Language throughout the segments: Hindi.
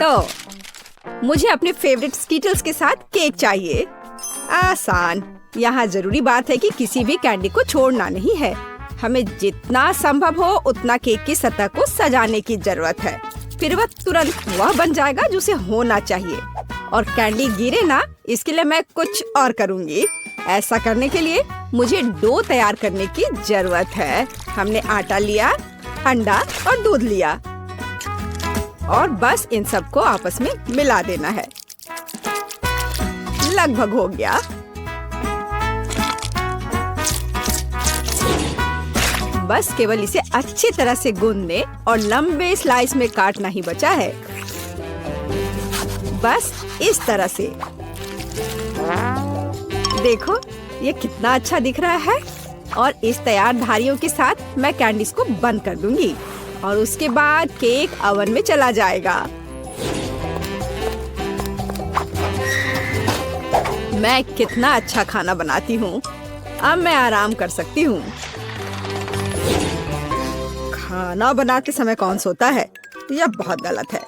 तो मुझे अपने फेवरेट स्कीटल्स के साथ केक चाहिए। आसान। यहाँ जरूरी बात है कि किसी भी कैंडी को छोड़ना नहीं है। हमें जितना संभव हो उतना केक की सतह को सजाने की जरूरत है। फिर वह तुरंत वह बन जाएगा जो उसे होना चाहिए। और कैंडी गिरे ना, इसके लिए मैं कुछ और करूँगी। ऐसा करने के लिए मुझे डो तैयार करने की जरूरत है। हमने आटा लिया, अंडा और दूध लिया और बस इन सबको आपस में मिला देना है। लगभग हो गया। बस केवल इसे अच्छी तरह से गूंदने और लंबे स्लाइस में काटना ही बचा है। बस इस तरह से। देखो ये कितना अच्छा दिख रहा है। और इस तैयार धारियों के साथ मैं कैंडीज को बंद कर दूंगी और उसके बाद केक ओवन में चला जाएगा। मैं कितना अच्छा खाना बनाती हूँ। अब मैं आराम कर सकती हूँ। खाना बनाते समय कौन सोता है? यह बहुत गलत है।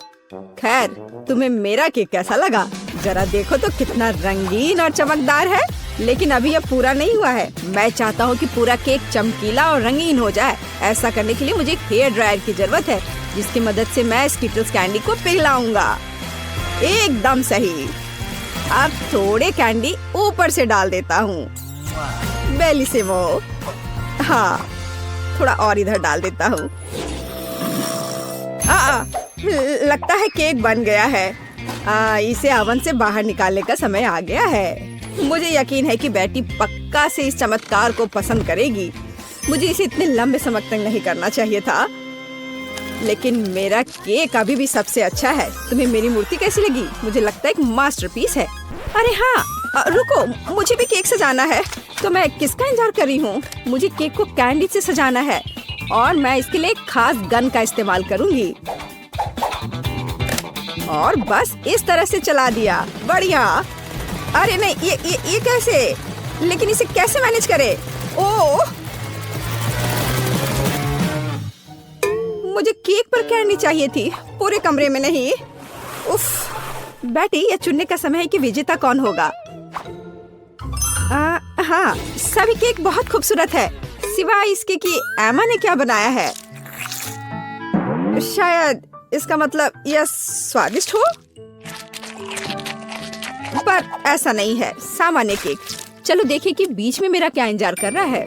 खैर, तुम्हें मेरा केक कैसा लगा? जरा देखो तो कितना रंगीन और चमकदार है। लेकिन अभी यह पूरा नहीं हुआ है। मैं चाहता हूँ कि पूरा केक चमकीला और रंगीन हो जाए। ऐसा करने के लिए मुझे एक हेयर ड्रायर की जरूरत है, जिसकी मदद से मैं स्कीटल्स कैंडी को पिघलाऊंगा। एकदम सही। अब थोड़े कैंडी ऊपर से डाल देता हूँ। बेलिसिमो। हाँ, थोड़ा और इधर डाल देता हूँ। लगता है केक बन गया है। इसे ओवन से बाहर निकालने का समय आ गया है। मुझे यकीन है कि बेटी पक्का से इस चमत्कार को पसंद करेगी। मुझे इसे इतने लंबे समय तक नहीं करना चाहिए था, लेकिन मेरा केक अभी भी सबसे अच्छा है। तुम्हें मेरी मूर्ति कैसी लगी? मुझे लगता है एक मास्टरपीस है। अरे हाँ, रुको, मुझे भी केक सजाना है। तो मैं किसका इंतजार कर रही हूँ? मुझे केक को कैंडी से सजाना है और मैं इसके लिए एक खास गन का इस्तेमाल करूँगी। और बस इस तरह से चला दिया। बढ़िया। अरे नहीं, ये कैसे? लेकिन इसे कैसे मैनेज करे? ओह, मुझे केक पर कैंडी चाहिए थी, पूरे कमरे में नहीं। उफ, बेटी, यह चुनने का समय है कि विजेता कौन होगा। हाँ, सभी केक बहुत खूबसूरत है, सिवाय इसके कि एमा ने क्या बनाया है। शायद इसका मतलब यह स्वादिष्ट हो, पर ऐसा नहीं है। सामान्य केक। चलो देखें कि बीच में मेरा क्या इंतजार कर रहा है।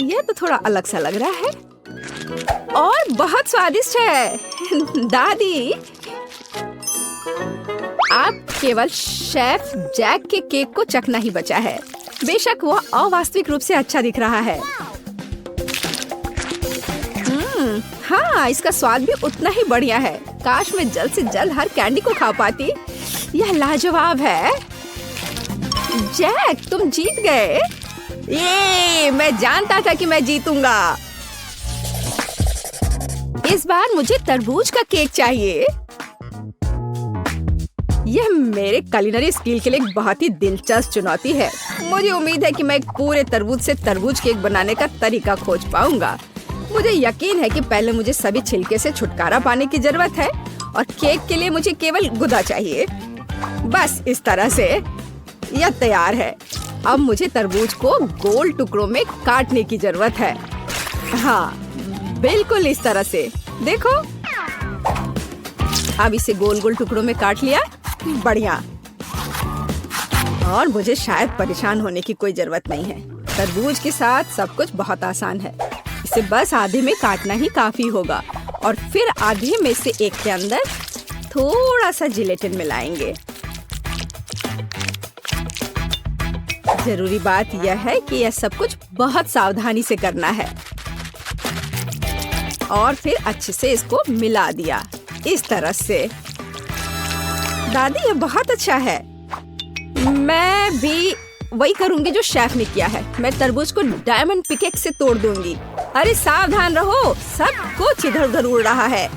यह तो थोड़ा अलग सा लग रहा है और बहुत स्वादिष्ट है। दादी, आप केवल शेफ जैक के केक को चखना ही बचा है। बेशक वह अवास्तविक रूप से अच्छा दिख रहा है। हाँ, इसका स्वाद भी उतना ही बढ़िया है। काश मैं जल्द से जल्द हर कैंडी को खा पाती। यह लाजवाब है। जैक, तुम जीत गए। ये मैं जानता था कि मैं जीतूंगा। इस बार मुझे तरबूज का केक चाहिए। यह मेरे कुलिनरी स्किल के लिए एक बहुत ही दिलचस्प चुनौती है। मुझे उम्मीद है कि मैं एक पूरे तरबूज से तरबूज केक बनाने का तरीका खोज पाऊंगा। मुझे यकीन है कि पहले मुझे सभी छिलके से छुटकारा पाने की जरूरत है और केक के लिए मुझे केवल गुदा चाहिए। बस इस तरह से यह तैयार है। अब मुझे तरबूज को गोल टुकड़ों में काटने की जरूरत है। हाँ, बिल्कुल इस तरह से। देखो, अब इसे गोल गोल टुकड़ों में काट लिया। बढ़िया। और मुझे शायद परेशान होने की कोई जरूरत नहीं है। तरबूज के साथ सब कुछ बहुत आसान है। इसे बस आधे में काटना ही काफी होगा और फिर आधे में से एक के अंदर थोड़ा सा जिलेटिन मिलाएंगे। जरूरी बात यह है कि यह सब कुछ बहुत सावधानी से करना है। और फिर अच्छे से इसको मिला दिया इस तरह से। दादी, ये बहुत अच्छा है। मैं भी वही करूंगी जो शेफ ने किया है। मैं तरबूज को डायमंड पिकेक्स से तोड़ दूंगी। अरे सावधान रहो, सब कुछ इधर उधर उड़ रहा है।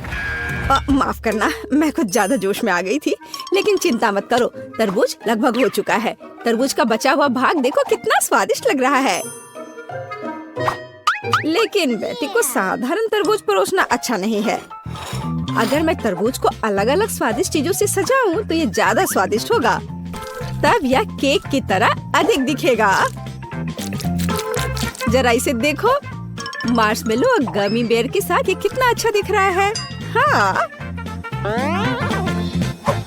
माफ करना, मैं कुछ ज्यादा जोश में आ गई थी। लेकिन चिंता मत करो, तरबूज लगभग हो चुका है। तरबूज का बचा हुआ भाग देखो कितना स्वादिष्ट लग रहा है। लेकिन बेटी को साधारण तरबूज परोसना अच्छा नहीं है। अगर मैं तरबूज को अलग अलग स्वादिष्ट चीजों से सजाऊं तो ये ज्यादा स्वादिष्ट होगा। तब यह केक की तरह अधिक दिखेगा। जरा इसे देखो, मार्शमेलो और गमी बेयर के साथ ये कितना अच्छा दिख रहा है।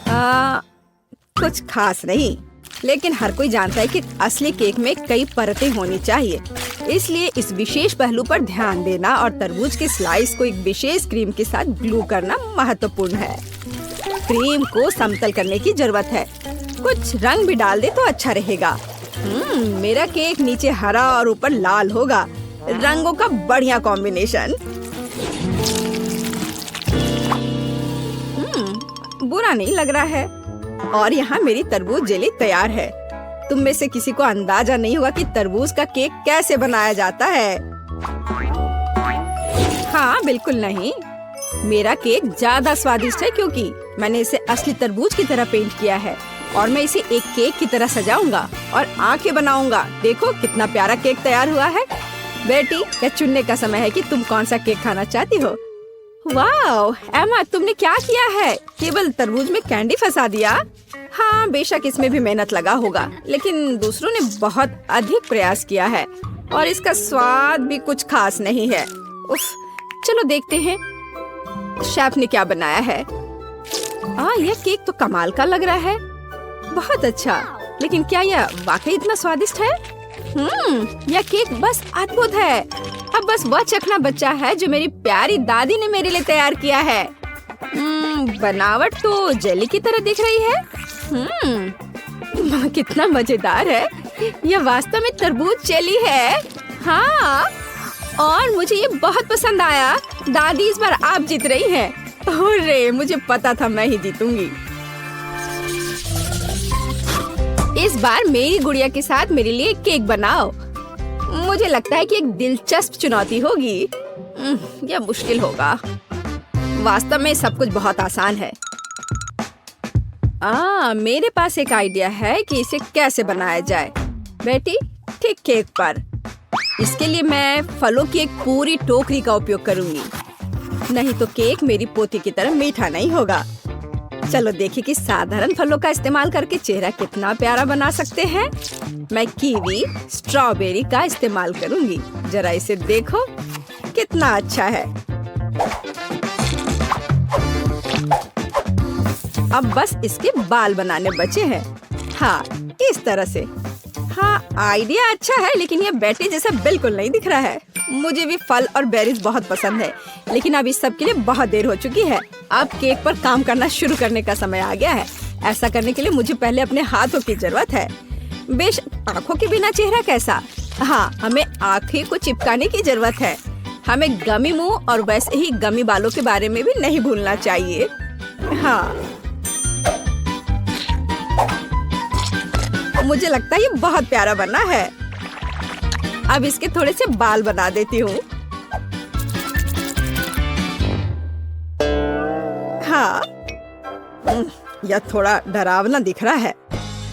हाँ, कुछ खास नहीं, लेकिन हर कोई जानता है कि असली केक में कई परतें होनी चाहिए। इसलिए इस विशेष पहलू पर ध्यान देना और तरबूज के स्लाइस को एक विशेष क्रीम के साथ ग्लू करना महत्वपूर्ण है। क्रीम को समतल करने की जरूरत है। कुछ रंग भी डाल दे तो अच्छा रहेगा। मेरा केक नीचे हरा और ऊपर लाल होगा। रंगों का बढ़िया कॉम्बिनेशन। बुरा नहीं लग रहा है। और यहाँ मेरी तरबूज जेली तैयार है। तुम में से किसी को अंदाजा नहीं होगा कि तरबूज का केक कैसे बनाया जाता है। हाँ, बिल्कुल नहीं। मेरा केक ज्यादा स्वादिष्ट है क्योंकि मैंने इसे असली तरबूज की तरह पेंट किया है और मैं इसे एक केक की तरह सजाऊंगा और आंखें बनाऊंगा। देखो कितना प्यारा केक तैयार हुआ है। बेटी, क्या चुनने का समय है कि तुम कौन सा केक खाना चाहती हो? वाह एमा, तुमने क्या किया है? केवल तरबूज में कैंडी फंसा दिया। हाँ, बेशक इसमें भी मेहनत लगा होगा, लेकिन दूसरों ने बहुत अधिक प्रयास किया है और इसका स्वाद भी कुछ खास नहीं है। उफ, चलो देखते हैं शेफ ने क्या बनाया है। यह केक तो कमाल का लग रहा है। बहुत अच्छा, लेकिन क्या यह वाकई इतना स्वादिष्ट है? यह केक बस अद्भुत है। अब बस वह चखना बचा है जो मेरी प्यारी दादी ने मेरे लिए तैयार किया है। बनावट तो जेली की तरह दिख रही है। कितना मजेदार है। यह वास्तव में तरबूज जेली है। हाँ, और मुझे ये बहुत पसंद आया। दादी, इस बार आप जीत रही हैं। अरे, मुझे पता था मैं ही जीतूंगी। इस बार मेरी गुड़िया के साथ मेरे लिए केक बनाओ। मुझे लगता है कि एक दिलचस्प चुनौती होगी। यह मुश्किल होगा। वास्तव में सब कुछ बहुत आसान है। मेरे पास एक आइडिया है कि इसे कैसे बनाया जाए। बेटी, ठीक केक पर। इसके लिए मैं फलों की एक पूरी टोकरी का उपयोग करूंगी। नहीं तो केक मेरी पोती की तरह मीठा नहीं होगा। चलो देखिए कि साधारण फलों का इस्तेमाल करके चेहरा कितना प्यारा बना सकते हैं। मैं कीवी, स्ट्रॉबेरी का इस्तेमाल करूंगी। जरा इसे देखो, कितना अच्छा है। अब बस इसके बाल बनाने बचे हैं। हाँ, इस तरह से। हाँ, आइडिया अच्छा है, लेकिन यह बेटी जैसा बिल्कुल नहीं दिख रहा है। मुझे भी फल और बेरीज बहुत पसंद है, लेकिन अब इस सब के लिए बहुत देर हो चुकी है। अब केक पर काम करना शुरू करने का समय आ गया है। ऐसा करने के लिए मुझे पहले अपने हाथों की जरूरत है। बेशक आँखों के बिना चेहरा कैसा? हाँ, हमें आँखें को चिपकाने की जरूरत है। हमें गमी मुंह और वैसे ही गमी बालों के बारे में भी नहीं भूलना चाहिए। हाँ, मुझे लगता है ये बहुत प्यारा बना है। अब इसके थोड़े से बाल बना देती हूँ। हाँ, यह थोड़ा डरावना दिख रहा है।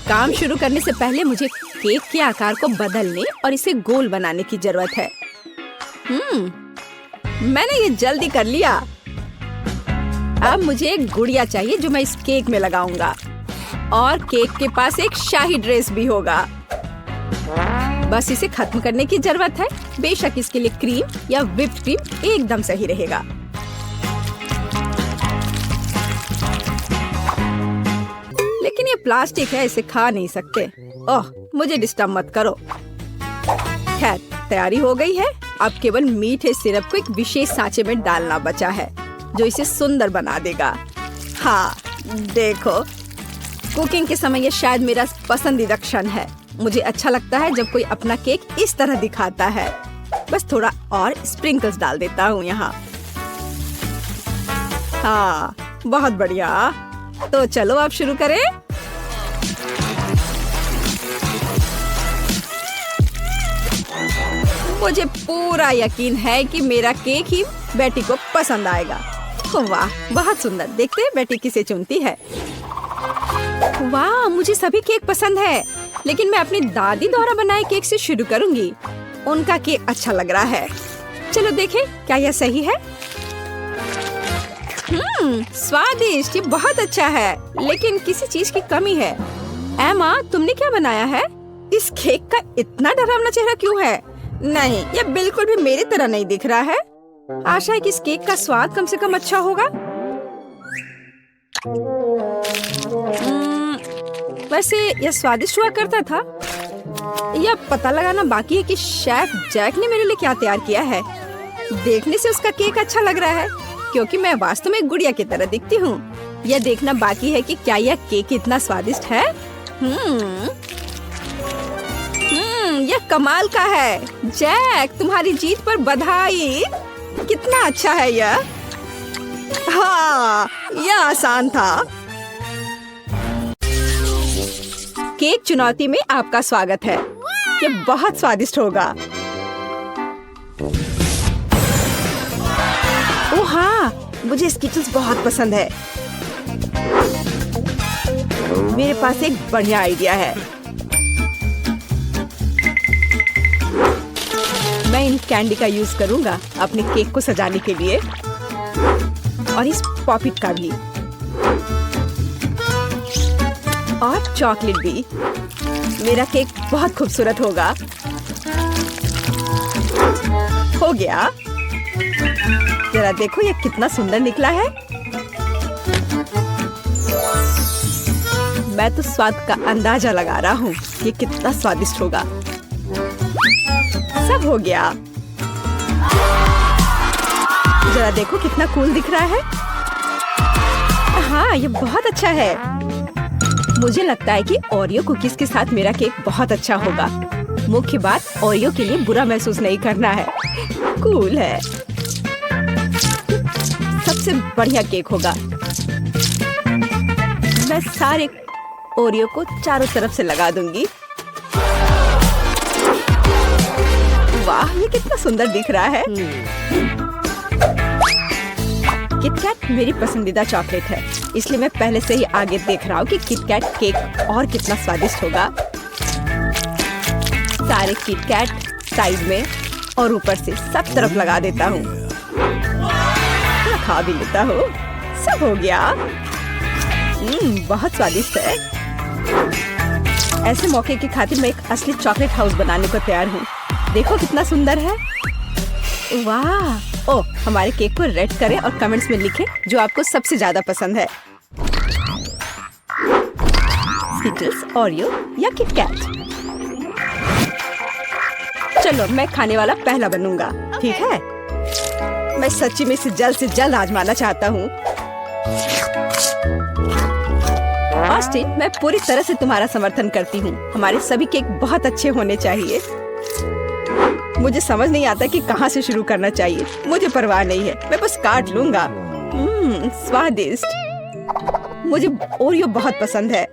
काम शुरू करने से पहले मुझे केक के आकार को बदलने और इसे गोल बनाने की जरूरत है। मैंने ये जल्दी कर लिया। अब मुझे एक गुड़िया चाहिए जो मैं इस केक में लगाऊंगा, और केक के पास एक शाही ड्रेस भी होगा। बस इसे खत्म करने की जरूरत है। बेशक इसके लिए क्रीम या व्हिप्ड क्रीम एकदम सही रहेगा। लेकिन ये प्लास्टिक है, इसे खा नहीं सकते। ओह, मुझे डिस्टर्ब मत करो। खैर, तैयारी हो गई है। अब केवल मीठे सिरप को एक विशेष सांचे में डालना बचा है, जो इसे सुंदर बना देगा। हाँ, देखो, कुकिंग के समय ये शायद मेरा पसंदीदा क्षण है। मुझे अच्छा लगता है जब कोई अपना केक इस तरह दिखाता है। बस थोड़ा और स्प्रिंकल्स डाल देता हूँ यहाँ। हाँ, बहुत बढ़िया। तो चलो अब शुरू करें। मुझे पूरा यकीन है कि मेरा केक ही बेटी को पसंद आएगा। वाह, बहुत सुंदर। देखते हैं बेटी किसे चुनती है। वाह, मुझे सभी केक पसंद है, लेकिन मैं अपनी दादी द्वारा बनाए केक से शुरू करूंगी। उनका केक अच्छा लग रहा है। चलो देखें क्या यह सही है। स्वादिष्ट, ये बहुत अच्छा है, लेकिन किसी चीज की कमी है। एमा, तुमने क्या बनाया है? इस केक का इतना डरावना चेहरा क्यों है? नहीं, यह बिल्कुल भी मेरी तरह नहीं दिख रहा है। आशा है कि इस केक का स्वाद कम से कम अच्छा होगा। वैसे यह स्वादिष्ट हुआ करता था। यह पता लगाना बाकी है कि शेफ जैक ने मेरे लिए क्या तैयार किया है। देखने से उसका केक अच्छा लग रहा है, क्योंकि मैं वास्तव में एक गुड़िया की तरह दिखती हूँ। यह देखना बाकी है कि क्या यह केक इतना स्वादिष्ट है। यह कमाल का है। जैक, तुम्हारी जीत पर बधाई। कितना अच्छा है यह। हाँ, यह आसान था। केक चुनौती में आपका स्वागत है। यह बहुत स्वादिष्ट होगा। ओह हाँ, मुझे स्किटल्स बहुत पसंद है। मेरे पास एक बढ़िया आइडिया है। मैं इन कैंडी का यूज करूंगा अपने केक को सजाने के लिए, और इस पॉपिट का भी, और चॉकलेट भी। मेरा केक बहुत खूबसूरत होगा। हो गया। जरा देखो ये कितना सुंदर निकला है। मैं तो स्वाद का अंदाजा लगा रहा हूँ, ये कितना स्वादिष्ट होगा। सब हो गया। जरा देखो कितना कूल दिख रहा है। हाँ, ये बहुत अच्छा है। मुझे लगता है कि ओरियो कुकीज के साथ मेरा केक बहुत अच्छा होगा। मुख्य बात, ओरियो के लिए बुरा महसूस नहीं करना है। कूल है। सबसे बढ़िया केक होगा। मैं सारे ओरियो को चारों तरफ से लगा दूंगी। वाह, ये कितना सुंदर दिख रहा है। किटकैट मेरी पसंदीदा चॉकलेट है, इसलिए मैं पहले से ही आगे देख रहा हूँ कि किटकैट केक और कितना स्वादिष्ट होगा। सारे किटकैट साइड में और ऊपर से सब तरफ लगा देता हूँ। खा भी लेता हूँ। सब हो गया। बहुत स्वादिष्ट है। ऐसे मौके की खातिर मैं एक असली चॉकलेट हाउस बनाने को तैयार हूँ। देखो कितना सुंदर है। वाह। ओह, हमारे केक को रेट करें और कमेंट्स में लिखें जो आपको सबसे ज्यादा पसंद है। स्किटल्स, ओरियो या किटकैट। चलो, मैं खाने वाला पहला बनूंगा, ठीक है? मैं सच्ची में इसे जल्द से जल्द आजमाना चाहता हूँ। ऑस्टिन, मैं पूरी तरह से तुम्हारा समर्थन करती हूँ। हमारे सभी केक बहुत अच्छे होने चाहिए। मुझे समझ नहीं आता कि कहाँ से शुरू करना चाहिए। मुझे परवाह नहीं है, मैं बस काट लूंगा। स्वादिष्ट। मुझे ओरियो बहुत पसंद है।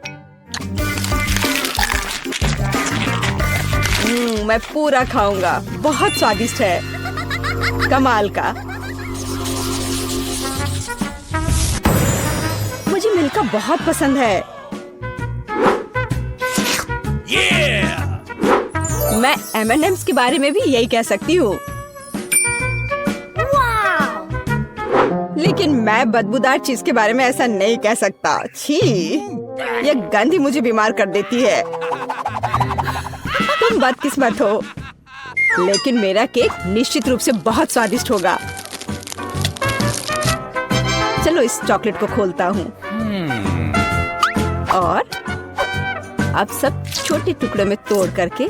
मैं पूरा खाऊंगा। बहुत स्वादिष्ट है। कमाल का। मुझे मिल्का बहुत पसंद है। मैं M&M's के बारे में भी यही कह सकती हूँ। लेकिन मैं बदबूदार चीज के बारे में ऐसा नहीं कह सकता। छी, यह गंध ही मुझे बीमार कर देती है। तुम बदकिस्मत हो, लेकिन मेरा केक निश्चित रूप से बहुत स्वादिष्ट होगा। चलो इस चॉकलेट को खोलता हूँ और अब सब छोटे टुकड़ों में तोड़ करके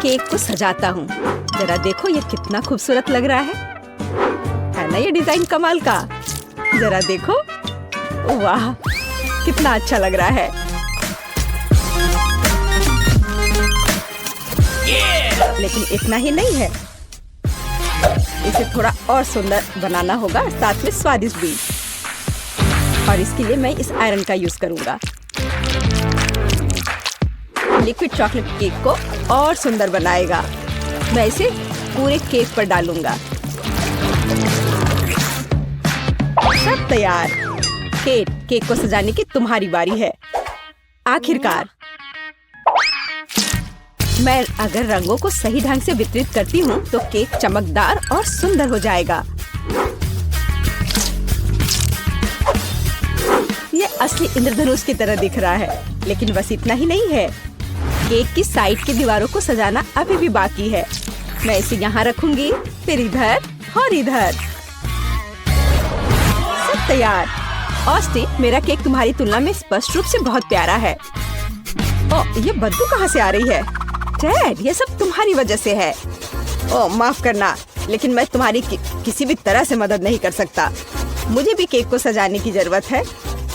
केक को सजाता हूँ। जरा देखो ये कितना खूबसूरत लग रहा है ना? ये डिजाइन कमाल का। जरा देखो, वाह कितना अच्छा लग रहा है। लेकिन इतना ही नहीं है, इसे थोड़ा और सुंदर बनाना होगा, साथ में स्वादिष्ट भी। और इसके लिए मैं इस आयरन का यूज करूंगा। लिक्विड चॉकलेट केक को और सुंदर बनाएगा। मैं इसे पूरे केक पर डालूंगा। सब तैयार। केक को सजाने की तुम्हारी बारी है। आखिरकार मैं अगर रंगों को सही ढंग से वितरित करती हूँ तो केक चमकदार और सुंदर हो जाएगा। ये असली इंद्रधनुष की तरह दिख रहा है, लेकिन बस इतना ही नहीं है। केक की साइड की दीवारों को सजाना अभी भी बाकी है। मैं इसे यहाँ रखूंगी, फिर इधर और इधर। सब तैयार। ऑस्टिन, मेरा केक तुम्हारी तुलना में स्पष्ट रूप से बहुत प्यारा है। ओह, ये बदबू कहाँ से आ रही है? टेड, ये सब तुम्हारी वजह से है। ओह, माफ करना, लेकिन मैं तुम्हारी किसी भी तरह से मदद नहीं कर सकता। मुझे भी केक को सजाने की जरूरत है।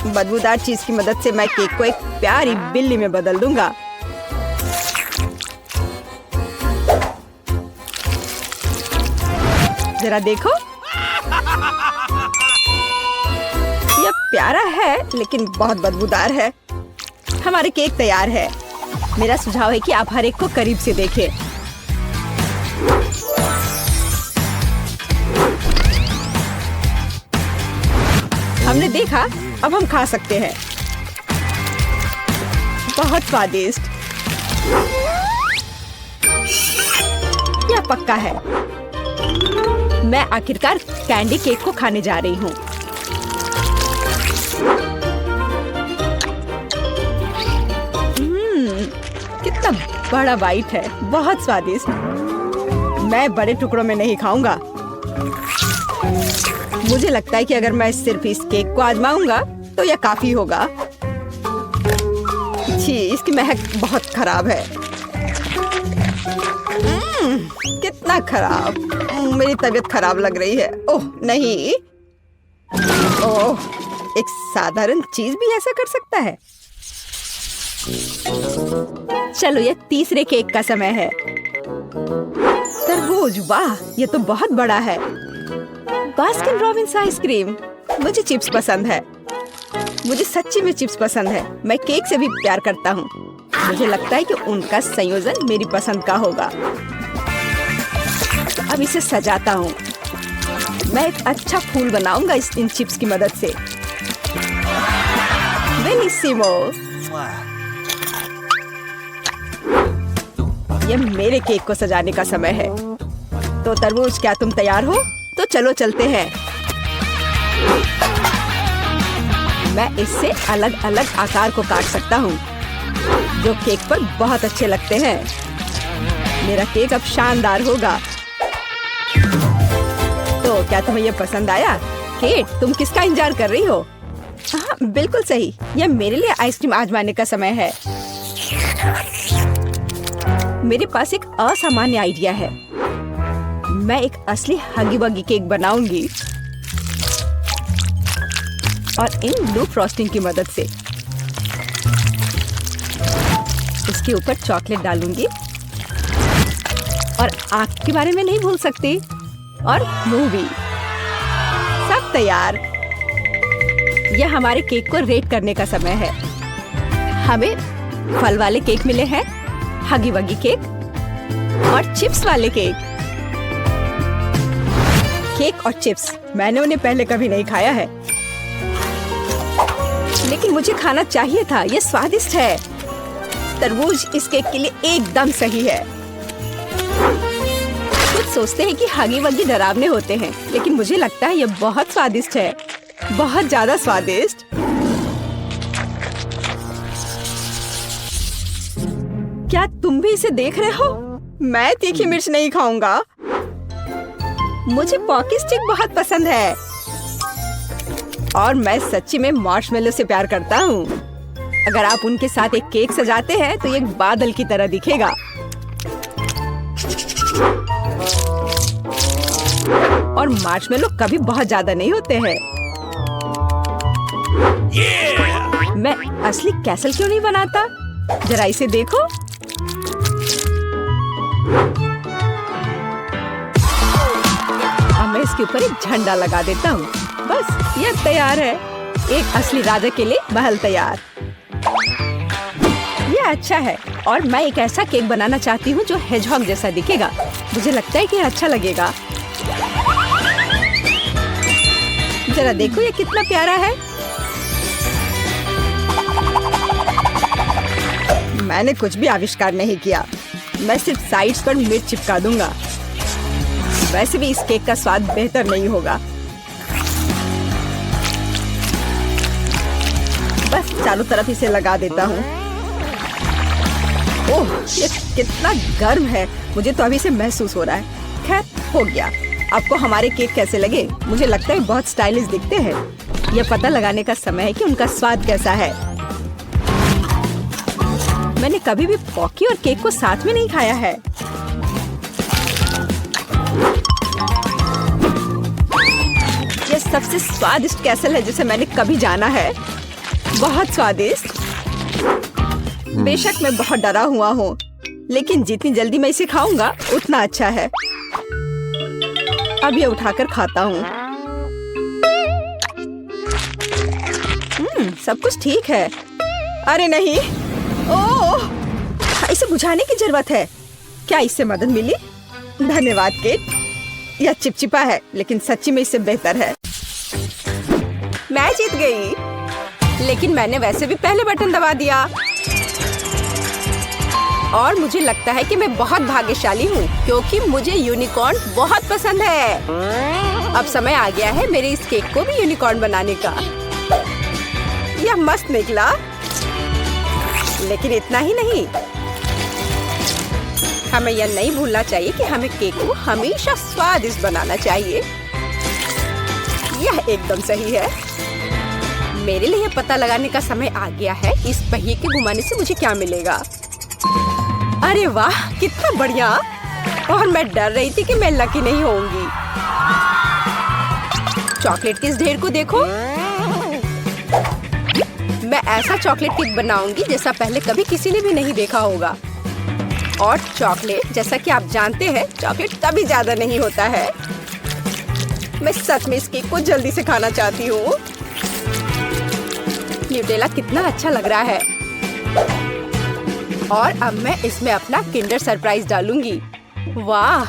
बदबूदार चीज की मदद से मैं केक को एक प्यारी बिल्ली में बदल दूंगा। जरा देखो, यह प्यारा है लेकिन बहुत बदबूदार है। हमारे केक तैयार है। मेरा सुझाव है कि आप हर एक को करीब से देखें। हमने देखा, अब हम खा सकते हैं। बहुत स्वादिष्ट। यह पक्का है। मैं आखिरकार कैंडी केक को खाने जा रही हूँ। कितना बड़ा बाइट है, बहुत स्वादिष्ट। मैं बड़े टुकड़ों में नहीं खाऊंगा। मुझे लगता है कि अगर मैं सिर्फ इस केक को आजमाऊंगा तो यह काफी होगा। छी, इसकी महक बहुत खराब है। कितना खराब। मेरी तबीयत खराब लग रही है। ओह नहीं। ओह, एक साधारण चीज भी ऐसा कर सकता है। चलो, ये तीसरे केक का समय है। तरबूज, वाह, ये तो बहुत बड़ा है। Baskin Robbins ice cream. मुझे चिप्स पसंद है। मुझे सच्ची में चिप्स पसंद है। मैं केक से भी प्यार करता हूँ। मुझे लगता है कि उनका संयोजन मेरी पसंद का होगा। अब इसे सजाता हूँ। मैं एक अच्छा फूल बनाऊंगा इन चिप्स की मदद से। बेनिसिमो। ये मेरे केक को सजाने का समय है। तो तरबूज, क्या तुम तैयार हो? तो चलो चलते हैं। मैं इससे अलग अलग आकार को काट सकता हूँ जो केक पर बहुत अच्छे लगते हैं। मेरा केक अब शानदार होगा। तो क्या तुम्हें यह पसंद आया? केट, तुम किसका इंतजार कर रही हो? हाँ, बिल्कुल सही। यह मेरे लिए आइसक्रीम आजमाने का समय है। मेरे पास एक असामान्य आइडिया है। मैं एक असली हगी वगी केक बनाऊंगी और इन ब्लू फ्रॉस्टिंग की मदद से इसके ऊपर चॉकलेट डालूंगी और आँख के बारे में नहीं भूल सकती, और मुंह भी। सब तैयार। यह हमारे केक को रेट करने का समय है। हमें फल वाले केक मिले हैं, हगी वगी केक और चिप्स वाले केक। केक और चिप्स, मैंने उन्हें पहले कभी नहीं खाया है, लेकिन मुझे खाना चाहिए था। यह स्वादिष्ट है। तरबूज इस केक के लिए एकदम सही है। कुछ सोचते हैं कि हगी वगी डरावने होते हैं, लेकिन मुझे लगता है यह बहुत स्वादिष्ट है, बहुत ज्यादा स्वादिष्ट। क्या तुम भी इसे देख रहे हो? मैं तीखी मिर्च नहीं खाऊंगा। मुझे पॉकी स्टिक बहुत पसंद है और मैं सच्ची में मार्शमेलो से प्यार करता हूँ। अगर आप उनके साथ एक केक सजाते हैं तो ये एक बादल की तरह दिखेगा। और मार्शमेलो कभी बहुत ज्यादा नहीं होते हैं। मैं असली कैसल क्यों नहीं बनाता? जरा इसे देखो। अब मैं इसके ऊपर एक झंडा लगा देता हूँ। बस, यह तैयार है। एक असली राजा के लिए महल तैयार। यह अच्छा है और मैं एक ऐसा केक बनाना चाहती हूँ जो हेजहॉग जैसा दिखेगा। मुझे लगता है कि अच्छा लगेगा। जरा देखो, ये कितना प्यारा है। मैंने कुछ भी आविष्कार नहीं किया। मैं सिर्फ साइड्स पर मिर्च चिपका दूंगा। वैसे भी इस केक का स्वाद बेहतर नहीं होगा। बस चारों तरफ इसे लगा देता हूँ। ओह, ये कितना गर्म है, मुझे तो अभी से महसूस हो रहा है। खैर, हो गया। आपको हमारे केक कैसे लगे? मुझे लगता है बहुत स्टाइलिश दिखते हैं। यह पता लगाने का समय है कि उनका स्वाद कैसा है। मैंने कभी भी पॉकी और केक को साथ में नहीं खाया है। यह सबसे स्वादिष्ट कैसल है जिसे मैंने कभी जाना है। बहुत स्वादिष्ट। बेशक मैं बहुत डरा हुआ हूँ, लेकिन जितनी जल्दी मैं इसे खाऊंगा उतना अच्छा है। अब ये उठाकर खाता हूँ। सब कुछ ठीक है। अरे नहीं, ओह, इसे बुझाने की जरूरत है। क्या इससे मदद मिली? धन्यवाद केट। यह चिपचिपा है, लेकिन सच्ची में इससे बेहतर है। मैं जीत गई, लेकिन मैंने वैसे भी पहले बटन दबा दिया। और मुझे लगता है कि मैं बहुत भाग्यशाली हूँ, क्योंकि मुझे यूनिकॉर्न बहुत पसंद है। अब समय आ गया है मेरे इस केक को भी यूनिकॉर्न बनाने का। यह मस्त निकला, लेकिन इतना ही नहीं। हमें यह नहीं भूलना चाहिए कि हमें केक को हमेशा स्वादिष्ट बनाना चाहिए। यह एकदम सही है। मेरे लिए पता लगाने का समय आ गया है इस पहिए के घुमाने से मुझे क्या मिलेगा। अरे वाह, कितना बढ़िया। और मैं डर रही थी कि मैं लकी नहीं होंगी। चॉकलेट के इस ढेर को देखो। मैं ऐसा चॉकलेट केक बनाऊंगी जैसा पहले कभी किसी ने भी नहीं देखा होगा। और चॉकलेट, जैसा कि आप जानते हैं, चॉकलेट कभी ज्यादा नहीं होता है। मैं सच में इस केक को जल्दी से खाना चाहती हूँ। न्यूटेला कितना अच्छा लग रहा है। और अब मैं इसमें अपना किंडर सरप्राइज डालूंगी। वाह,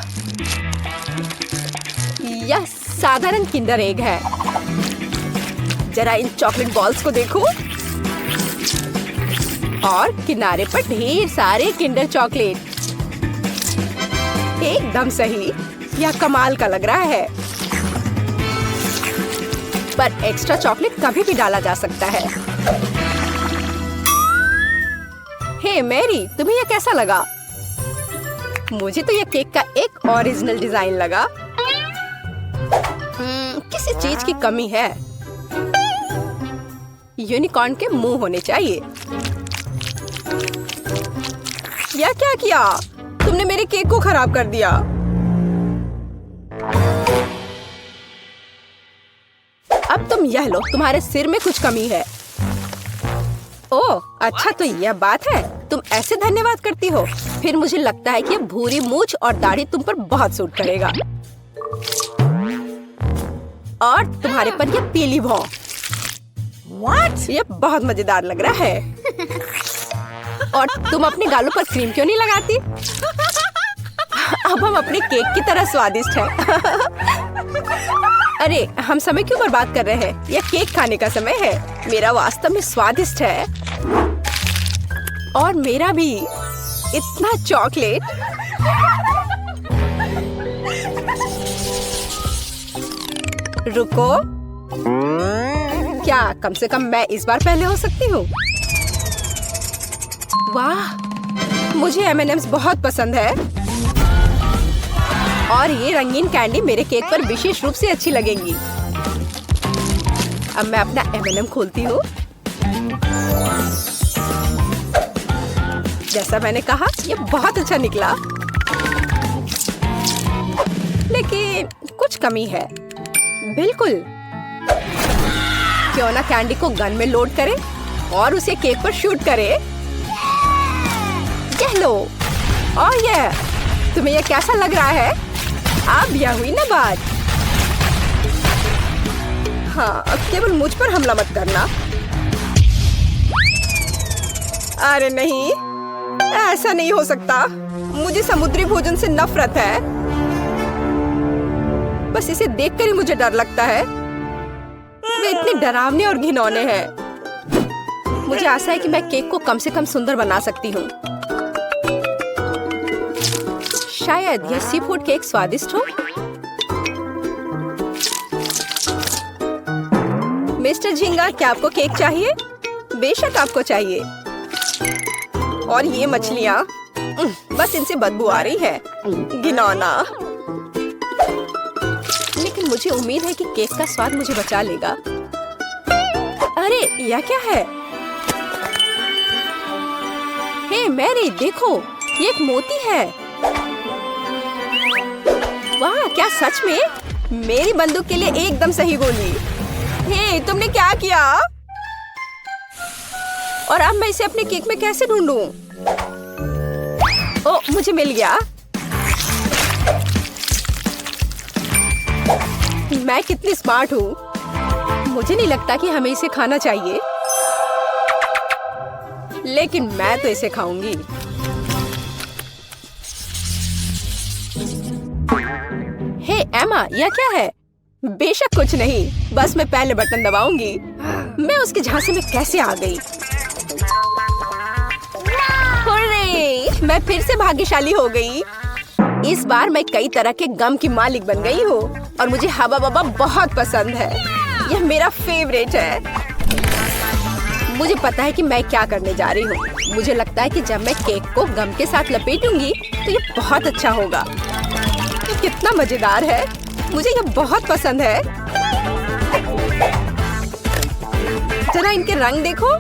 यह साधारण किंडर एग है। जरा इन चॉकलेट बॉल्स को देखो। और किनारे पर ढेर सारे किंडर चॉकलेट। एकदम सही। यह कमाल का लग रहा है। पर एक्स्ट्रा चॉकलेट कभी भी डाला जा सकता है। हे मैरी, तुम्हें यह कैसा लगा? मुझे तो यह केक का एक ओरिजिनल डिजाइन लगा। किसी चीज की कमी है। यूनिकॉर्न के मुंह होने चाहिए। यह क्या किया? तुमने मेरे केक को खराब कर दिया। अब तुम यह लो, तुम्हारे सिर में कुछ कमी है। ओह, अच्छा तो यह बात है। तुम ऐसे धन्यवाद करती हो। फिर मुझे लगता है कि यह भूरी मूंछ और दाढ़ी तुम पर बहुत सूट करेगा। और तुम्हारे पर यह पीली भौं। What? यह बहुत मजेदार लग रहा है। और तुम अपने गालों पर क्रीम क्यों नहीं लगाती? अब हम अपने केक की तरह स्वादिष्ट हैं। अरे, हम समय क्यों बर्बाद कर रहे हैं? यह केक खाने का समय है। मेरा वास्तव में स्वादिष्ट है। और मेरा भी। इतना चॉकलेट। रुको, क्या कम से कम मैं इस बार पहले हो सकती हूँ? वाह, मुझे M&M's बहुत पसंद है। और ये रंगीन कैंडी मेरे केक पर विशेष रूप से अच्छी लगेंगी। अब मैं अपना M&M खोलती हूँ। जैसा मैंने कहा, ये बहुत अच्छा निकला। लेकिन कुछ कमी है। बिल्कुल। क्यों ना कैंडी को गन में लोड करें और उसे केक पर शूट करें। यह लो। और यह, तुम्हें यह कैसा लग रहा है? अब यह हुई ना बात। हाँ, अब केवल मुझ पर हमला मत करना। अरे नहीं, ऐसा नहीं हो सकता। मुझे समुद्री भोजन से नफरत है। बस इसे देखकर ही मुझे डर लगता है। वे इतने डरावने और घिनौने हैं। मुझे आशा है कि मैं केक को कम से कम सुंदर बना सकती हूँ। शायद यह सी फूड केक स्वादिष्ट हो। मिस्टर झींगा, क्या आपको केक चाहिए? बेशक आपको चाहिए। और ये मछलियाँ, बस इनसे बदबू आ रही है, घिनौना। लेकिन मुझे उम्मीद है कि केक का स्वाद मुझे बचा लेगा। अरे यह क्या है? हे मैरी, देखो, ये एक मोती है। वाह, क्या सच में? मेरी बंदूक के लिए एकदम सही गोली। हे, तुमने क्या किया? और अब मैं इसे अपने केक में कैसे ढूंढूं? ओ, मुझे मिल गया। मैं कितनी स्मार्ट हूँ। मुझे नहीं लगता कि हमें इसे खाना चाहिए, लेकिन मैं तो इसे खाऊंगी। हे एमा, यह क्या है? बेशक कुछ नहीं, बस मैं पहले बटन दबाऊंगी। मैं उसके झांसे में कैसे आ गई? हुर्रे! मैं फिर से भाग्यशाली हो गई। इस बार मैं कई तरह के गम की मालिक बन गई हूँ और मुझे हवा बबा बहुत पसंद है। यह मेरा फेवरेट है। मुझे पता है कि मैं क्या करने जा रही हूँ। मुझे लगता है कि जब मैं केक को गम के साथ लपेटूंगी तो ये बहुत अच्छा होगा। ये कितना मजेदार है। मुझे ये बहुत पसंद है। जरा इनके रंग देखो।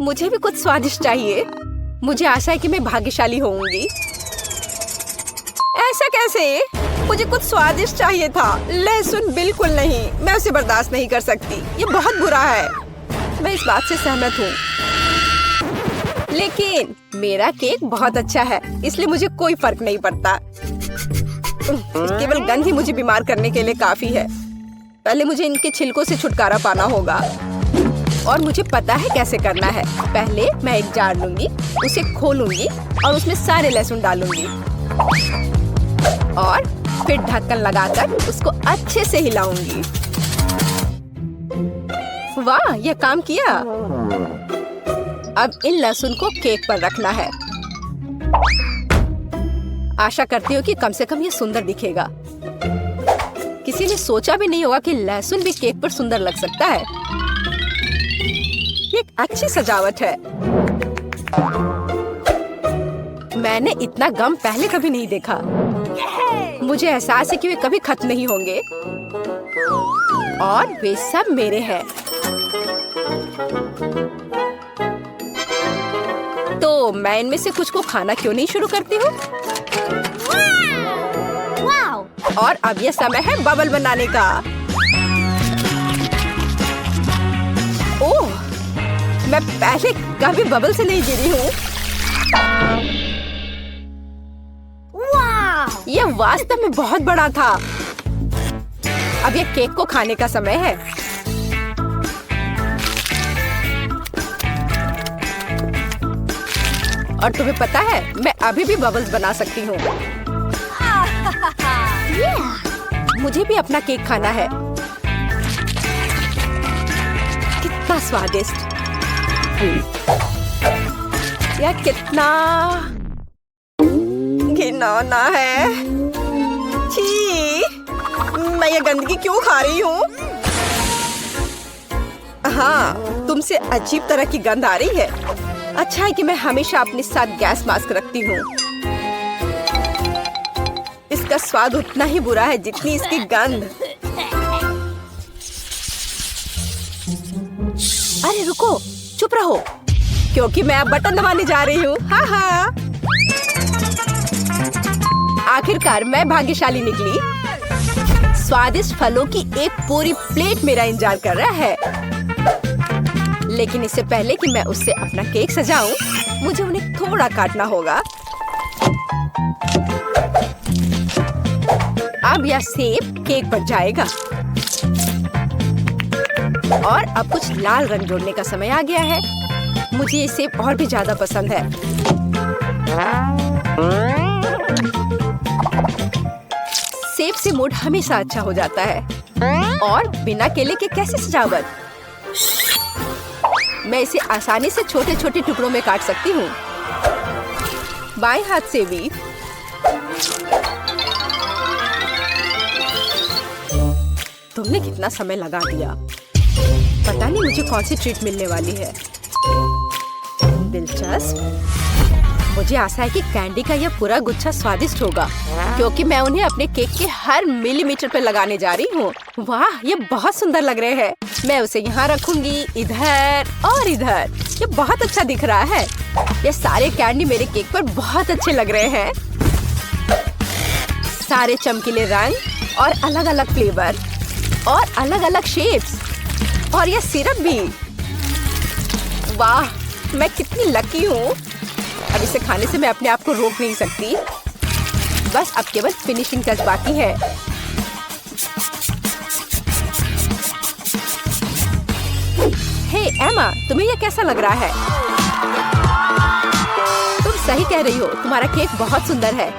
मुझे भी कुछ स्वादिष्ट चाहिए। मुझे आशा है कि मैं भाग्यशाली होऊंगी। ऐसा कैसे? मुझे कुछ स्वादिष्ट चाहिए था। लहसुन बिल्कुल नहीं, मैं उसे बर्दाश्त नहीं कर सकती। ये बहुत बुरा है। मैं इस बात से सहमत हूँ। लेकिन मेरा केक बहुत अच्छा है, इसलिए मुझे कोई फर्क नहीं पड़ता। केवल गंध ही मुझे बीमार करने के लिए काफी है। पहले मुझे इनके छिलकों से छुटकारा पाना होगा और मुझे पता है कैसे करना है। पहले मैं एक जार लूंगी, उसे खोलूंगी और उसमें सारे लहसुन डालूंगी और फिर ढक्कन लगाकर उसको अच्छे से हिलाऊंगी। वाह, यह काम किया। अब इन लहसुन को केक पर रखना है। आशा करती हूँ कि कम से कम ये सुंदर दिखेगा। किसी ने सोचा भी नहीं होगा कि लहसुन भी केक पर सुंदर लग सकता है। ये एक अच्छी सजावट है। मैंने इतना गम पहले कभी नहीं देखा। मुझे एहसास है कि वे कभी खत्म नहीं होंगे और वे सब मेरे हैं। तो मैं इनमें से कुछ को खाना क्यों नहीं शुरू करती हूँ? और अब यह समय है बबल बनाने का। ओह, मैं पहले कभी बबल से नहीं गिरी हूँ। यह वास्तव में बहुत बड़ा था। अब यह केक को खाने का समय है। और तुम्हें पता है, मैं अभी भी बबल्स बना सकती हूँ। मुझे भी अपना केक खाना है। कितना स्वादिष्ट। यह कितना घिनौना है। छी, मैं ये गंदगी क्यों खा रही हूँ? हाँ, तुमसे अजीब तरह की गंध आ रही है। अच्छा है कि मैं हमेशा अपने साथ गैस मास्क रखती हूँ। इसका स्वाद उतना ही बुरा है जितनी इसकी गंध। अरे रुको, चुप रहो, क्योंकि मैं अब बटन दबाने जा रही हूँ। हाँ हाँ, आखिरकार मैं भाग्यशाली निकली। स्वादिष्ट फलों की एक पूरी प्लेट मेरा इंतजार कर रहा है। लेकिन इससे पहले कि मैं उससे अपना केक सजाऊं, मुझे उन्हें थोड़ा काटना होगा। अब यह सेब केक पर जाएगा और अब कुछ लाल रंग जोड़ने का समय आ गया है। मुझे ये सेब और भी ज्यादा पसंद है। सेब से मूड हमेशा अच्छा हो जाता है। और बिना केले के कैसे सजावट? मैं इसे आसानी से छोटे छोटे टुकड़ों में काट सकती हूँ। बाएं हाथ से भी। तुमने कितना समय लगा दिया। पता नहीं मुझे कौन सी ट्रीट मिलने वाली है। दिलचस्प। मुझे आशा है कि कैंडी का यह पूरा गुच्छा स्वादिष्ट होगा, क्योंकि मैं उन्हें अपने केक के हर मिलीमीटर पे लगाने जा रही हूँ। वाह, ये बहुत सुंदर लग रहे हैं। मैं उसे यहाँ रखूंगी, इधर और इधर। ये बहुत अच्छा दिख रहा है। ये सारे कैंडी मेरे केक पर बहुत अच्छे लग रहे हैं। सारे चमकीले रंग और अलग अलग फ्लेवर और अलग अलग शेप्स और ये सिरप भी। वाह, मैं कितनी लकी हूँ। अब इसे खाने से मैं अपने आप को रोक नहीं सकती। बस अब केवल फिनिशिंग टच बाकी है। हे एमा, तुम्हें यह कैसा लग रहा है? तुम सही कह रही हो, तुम्हारा केक बहुत सुंदर है।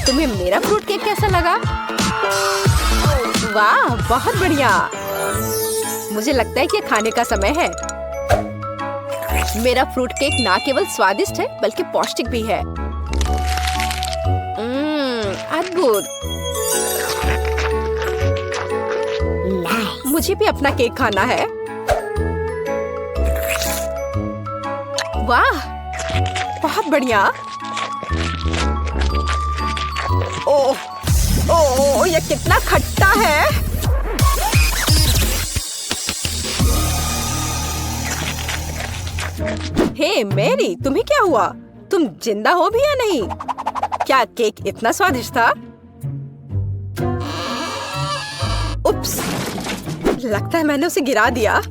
तुम्हें मेरा फ्रूट केक कैसा लगा? वाह, बहुत बढ़िया। मुझे लगता है कि ये खाने का समय है। मेरा फ्रूट केक ना केवल स्वादिष्ट है बल्कि पौष्टिक भी है। अद्भुत। मुझे भी अपना केक खाना है। वाह, बहुत बढ़िया। ओह, ओह, ये कितना खट्टा है। हे मैरी, तुम्हें क्या हुआ? तुम जिंदा हो भी या नहीं? क्या केक इतना स्वादिष्ट था? उप्स, लगता है मैंने उसे गिरा दिया।